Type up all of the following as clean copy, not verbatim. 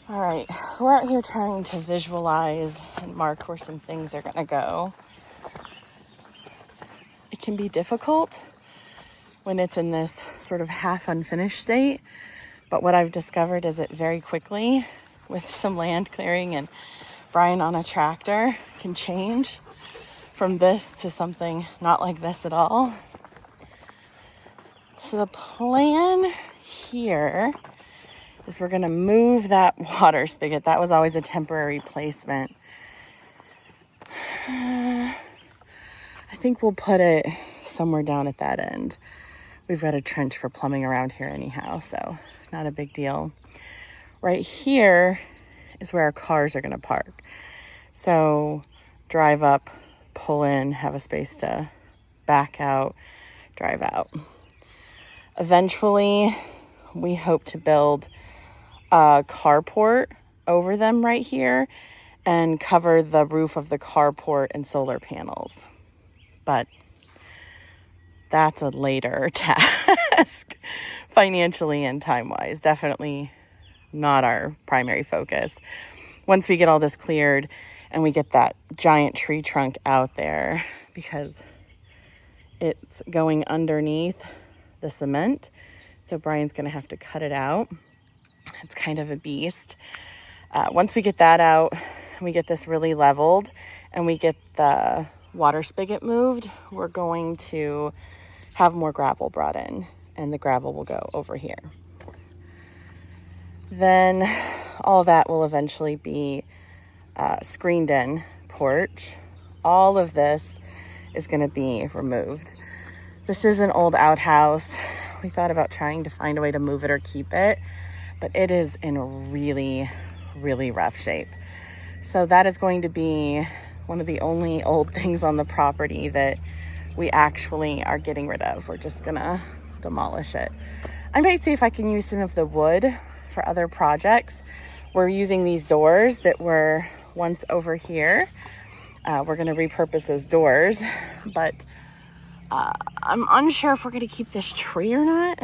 All right, we're out here trying to visualize and mark where some things are gonna go. It can be difficult when it's in this sort of half unfinished state, but what I've discovered is that very quickly, with some land clearing and Brian on a tractor, can change from this to something not like this at all. So the plan here is we're gonna move that water spigot. That was always a temporary placement. I think we'll put it somewhere down at that end. We've got a trench for plumbing around here anyhow, so not a big deal. Right here is where our cars are gonna park. So drive up, pull in, have a space to back out, drive out. Eventually, we hope to build a carport over them right here and cover the roof of the carport and solar panels. But that's a later task, financially and time-wise. Definitely not our primary focus. Once we get all this cleared and we get that giant tree trunk out there, because it's going underneath the cement, so Brian's gonna have to cut it out. It's kind of a beast. Once we get that out, we get this really leveled, and we get the water spigot moved, we're going to have more gravel brought in, and the gravel will go over here. Then all that will eventually be screened in porch. All of this is going to be removed. This is an old outhouse. We thought about trying to find a way to move it or keep it, but it is in really, really rough shape. So that is going to be one of the only old things on the property that we actually are getting rid of. We're just gonna demolish it. I might see if I can use some of the wood for other projects. We're using these doors that were once over here. We're gonna repurpose those doors, but I'm unsure if we're gonna keep this tree or not.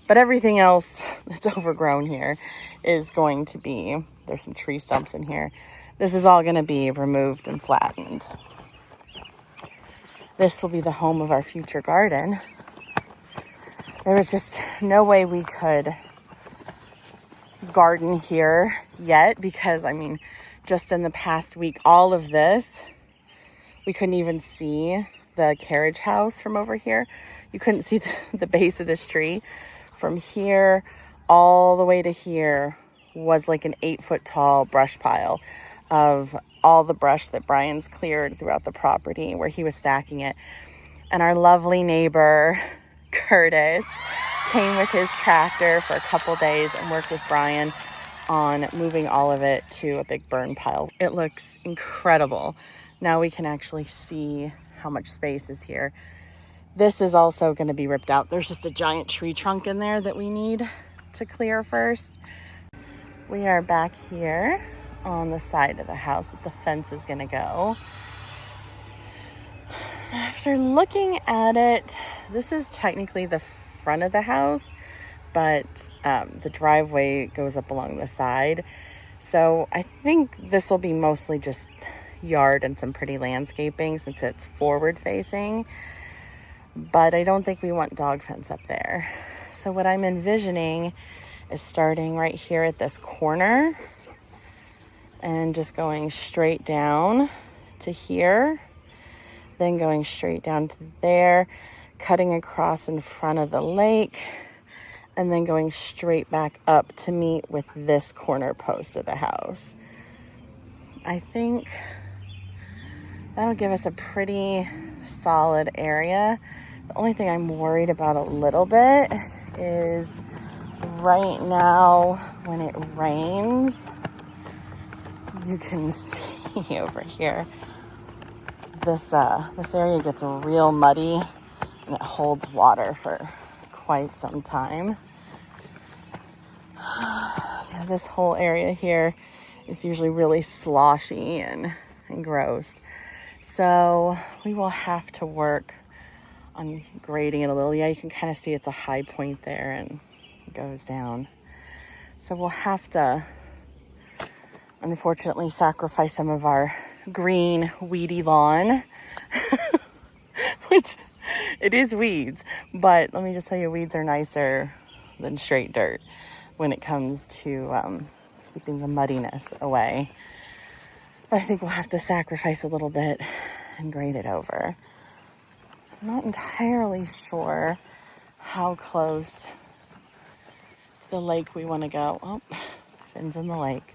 But everything else that's overgrown here is going to be, there's some tree stumps in here. This is all gonna be removed and flattened. This will be the home of our future garden. There was just no way we could garden here yet because, I mean, just in the past week, all of this, we couldn't even see the carriage house from over here. You couldn't see the base of this tree. From here all the way to here was like an 8-foot tall brush pile of all the brush that Brian's cleared throughout the property where he was stacking it. And our lovely neighbor, Curtis, came with his tractor for a couple days and worked with Brian on moving all of it to a big burn pile. It looks incredible. Now we can actually see how much space is here. This is also going to be ripped out. There's just a giant tree trunk in there that we need to clear first. We are back here on the side of the house that the fence is going to go. After looking at it, this is technically the front of the house, but the driveway goes up along the side. So I think this will be mostly just yard and some pretty landscaping since it's forward facing. But I don't think we want dog fence up there. So what I'm envisioning is starting right here at this corner and just going straight down to here, then going straight down to there, cutting across in front of the lake, and then going straight back up to meet with this corner post of the house. I think that'll give us a pretty solid area. The only thing I'm worried about a little bit is right now when it rains, you can see over here, this area gets real muddy and it holds water for quite some time. Yeah, this whole area here is usually really sloshy and gross. So we will have to work on grading it a little. Yeah, you can kind of see it's a high point there and it goes down. So we'll have to, unfortunately, sacrifice some of our green, weedy lawn, which it is weeds. But let me just tell you, weeds are nicer than straight dirt when it comes to keeping the muddiness away. But I think we'll have to sacrifice a little bit and grade it over. I'm not entirely sure how close to the lake we want to go. Oh, Finn's in the lake.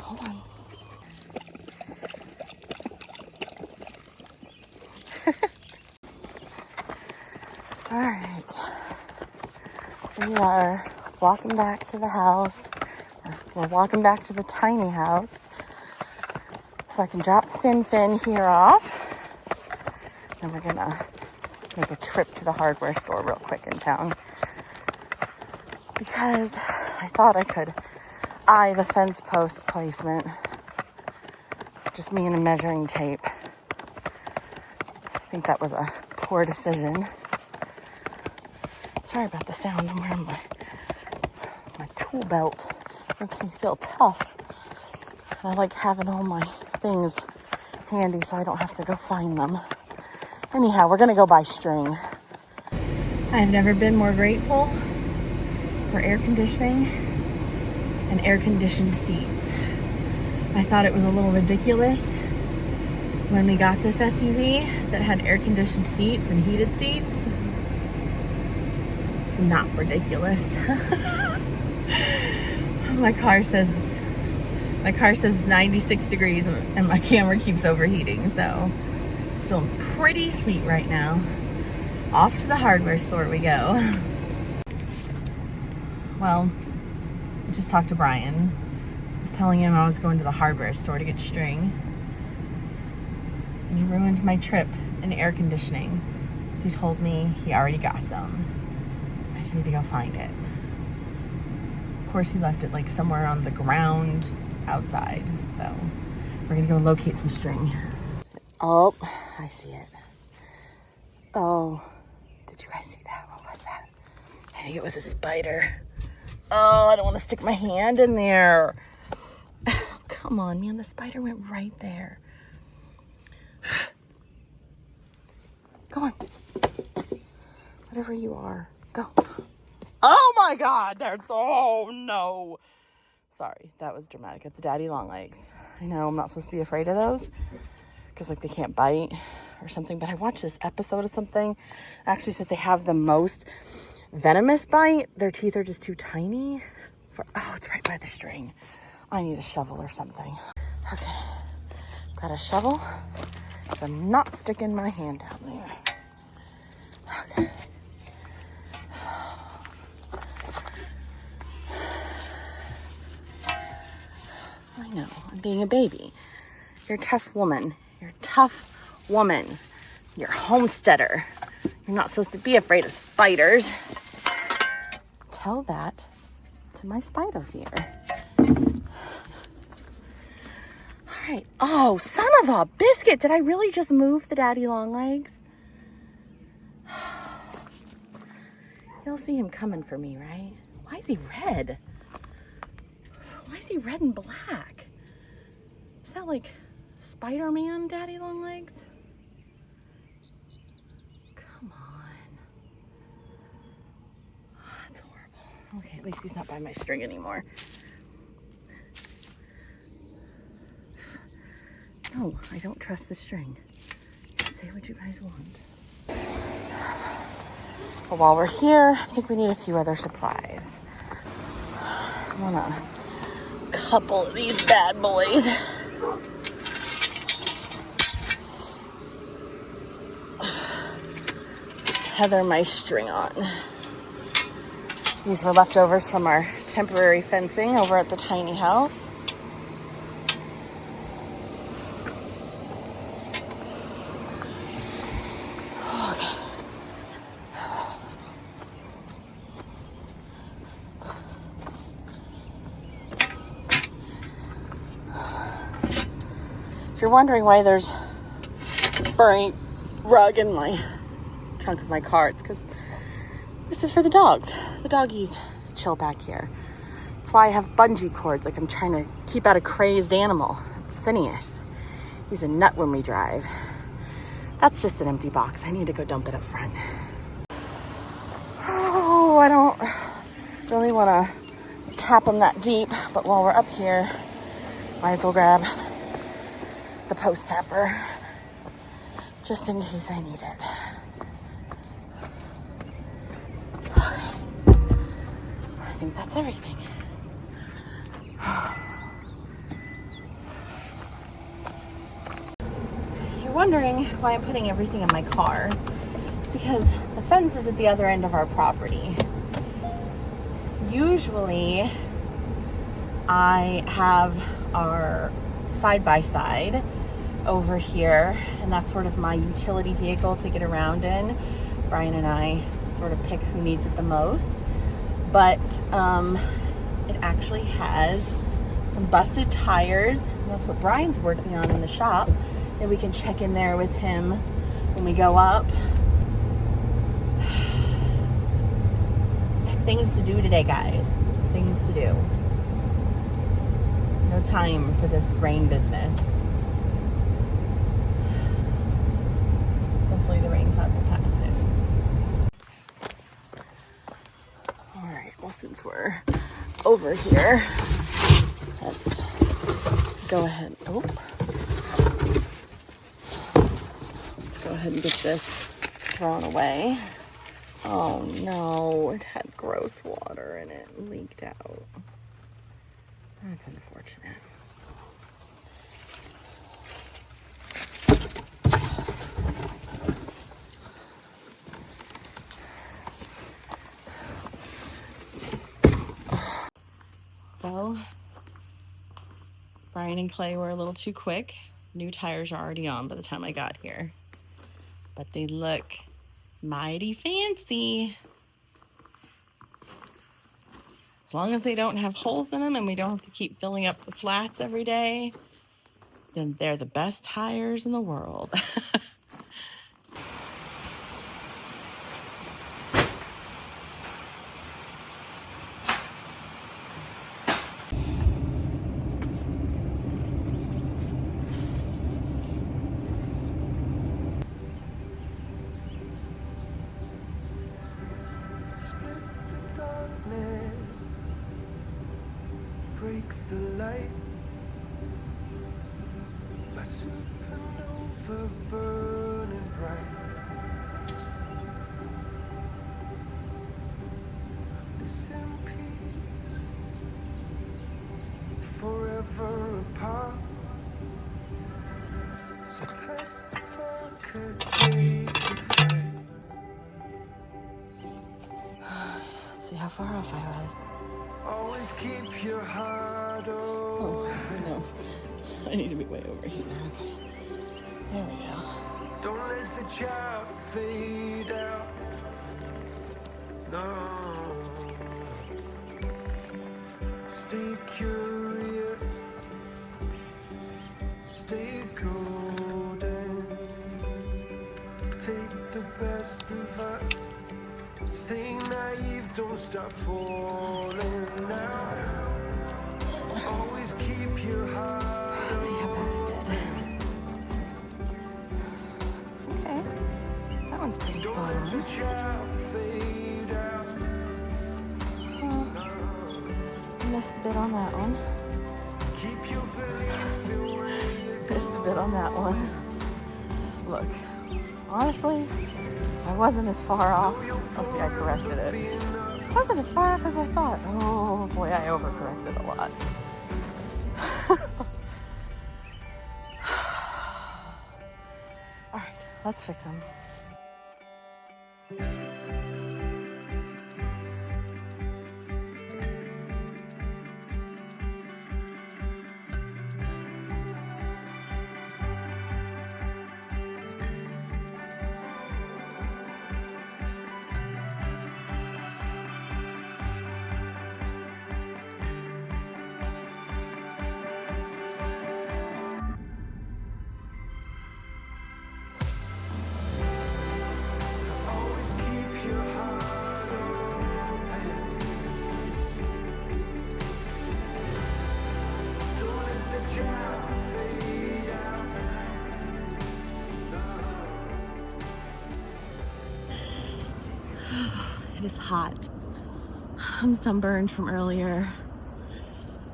Hold on. All right. We are walking back to the house. We're walking back to the tiny house so I can drop Finn here off. And we're gonna make a trip to the hardware store real quick in town because I thought I could eye the fence post placement. Just me and a measuring tape. I think that was a poor decision. Sorry about the sound. I'm wearing my tool belt. Makes me feel tough. And I like having all my things handy so I don't have to go find them. Anyhow, we're gonna go buy string. I've never been more grateful for air conditioning and air-conditioned seats. I thought it was a little ridiculous when we got this SUV that had air-conditioned seats and heated seats. It's not ridiculous. My car says 96 degrees and my camera keeps overheating, so it's feeling pretty sweet right now. Off to the hardware store we go. Well, I just talked to Brian. I was telling him I was going to the hardware store to get string. And he ruined my trip in air conditioning. So he told me he already got some. I just need to go find it. Of course, he left it like somewhere on the ground outside. So we're gonna go locate some string. Oh, I see it. Oh, did you guys see that? What was that? I think it was a spider. Oh, I don't want to stick my hand in there. Come on, man. The spider went right there. Go on. Whatever you are. Go. Oh my God. Oh no. Sorry, that was dramatic. It's daddy long legs. I know I'm not supposed to be afraid of those because like they can't bite or something, but I watched this episode of something. Actually said they have the most venomous bite. Their teeth are just too tiny. Oh, it's right by the string. I need a shovel or something. Okay, got a shovel because I'm not sticking my hand down there. Okay. I know, I'm being a baby. You're a tough woman. You're a tough woman. You're a homesteader. You're not supposed to be afraid of spiders. Tell that to my spider fear. All right. Oh, son of a biscuit. Did I really just move the daddy long legs? You'll see him coming for me, right? Why is he red? Why is he red and black? Is that like Spider-Man daddy long legs? Come on. Oh, that's horrible. Okay, at least he's not by my string anymore. No, I don't trust the string. Say what you guys want. But while we're here, I think we need a few other supplies. I want a couple of these bad boys. Tether my string on. These were leftovers from our temporary fencing over at the tiny house. If you're wondering why there's a furry rug in my trunk of my car, it's because this is for the dogs. The doggies chill back here. That's why I have bungee cords, like I'm trying to keep out a crazed animal. It's Phineas. He's a nut when we drive. That's just an empty box. I need to go dump it up front. Oh, I don't really want to tap them that deep, but while we're up here, might as well grab the post tapper just in case I need it. I think that's everything. You're wondering why I'm putting everything in my car. It's because the fence is at the other end of our property. Usually I have our side-by-side over here, and that's sort of my utility vehicle to get around in. Brian and I sort of pick who needs it the most, but it actually has some busted tires, and that's what Brian's working on in the shop, and we can check in there with him when we go up. I have things to do today, guys. Things to do. No time for this rain business. Hopefully the rain cloud will pass soon. Alright, well, since we're over here, let's go ahead. Oh. Let's go ahead and get this thrown away. Oh no, it had gross water in it. It leaked out. That's unfortunate. Well, Brian and Clay were a little too quick. New tires are already on by the time I got here. But they look mighty fancy. As long as they don't have holes in them and we don't have to keep filling up the flats every day, then they're the best tires in the world. Break the light, my supernova burning bright. Missing piece, forever apart. So pass the marker, take the fight. Let's see how far off I was. Always keep your heart open. Oh, no. I need to be way over here. Okay. There we go. Don't let the child fade out. No. Stay curious. Stay golden. Take the best of us. Stay naive, don't stop falling now. Always keep your heart. Let's see how bad I did. Okay. That one's pretty spot Don't let the on. child fade out. Missed a bit on that one. Keep your belief in where you're Missed a bit on that one. Look, honestly, I wasn't as far off. Oh, see, I corrected it. It wasn't as far off as I thought. Oh boy, I overcorrected a lot. All right, let's fix them. always keep your heart open. Don't let the child fade out. It is hot. I'm sunburned from earlier.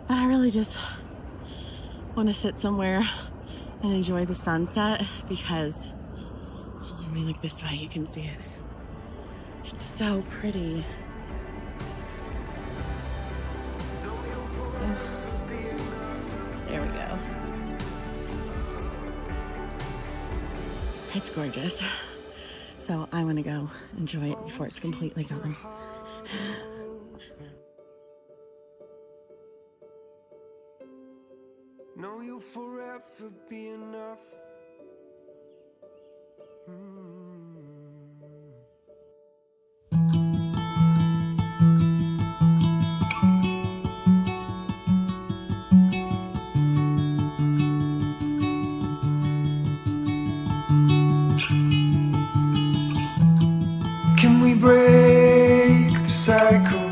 And I really just want to sit somewhere and enjoy the sunset because, well, let me look this way, you can see it. It's so pretty. There we go. It's gorgeous. So I want to go enjoy it before it's completely gone. Know you'll forever be enough. Can we break the cycle?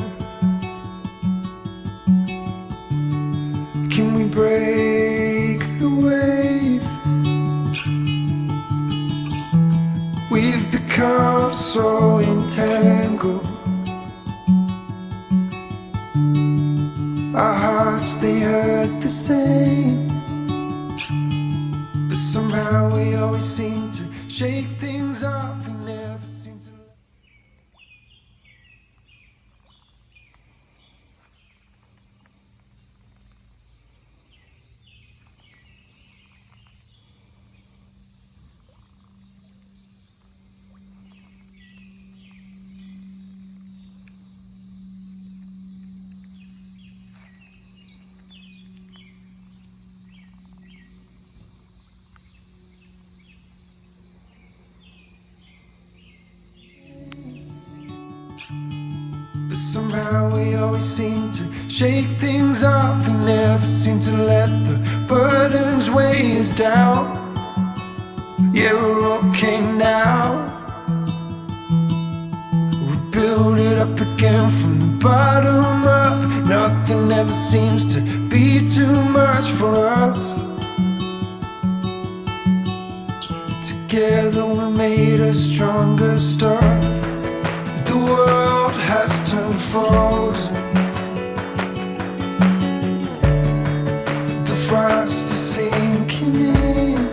Can we break the wave? We've become so entangled. Our hearts, they hurt the same, but somehow we always seem to shake things off. We never seem to. But somehow we always seem to shake things off. We never seem to let the burdens weigh us down. Yeah, we're okay now. We build it up again from the bottom up. Nothing ever seems to be too much for us. Together we made a stronger start. The world has turned frozen. The frost is sinking in,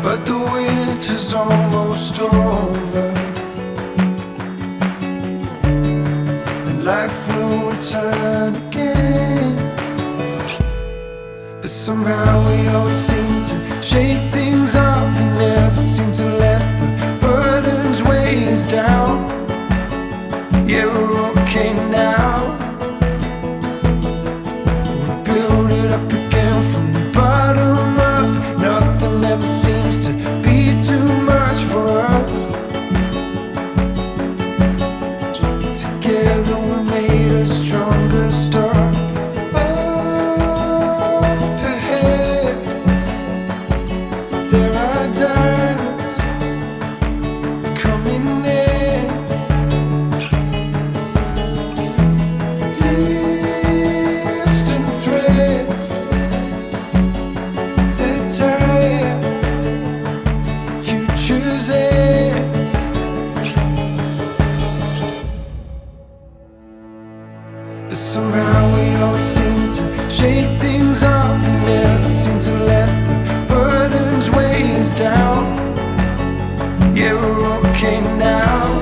but the winter's almost over, and life will return again. But somehow we always seem to shake things off. We never seem to let the burdens weigh us down. Yeah, we're okay now. We build it up again from the bottom up. Nothing ever seems to be too much for us. Together we made a stronger start. But somehow we always seem to shake things off. We never seem to let the burdens weigh us down. Yeah, we're okay now.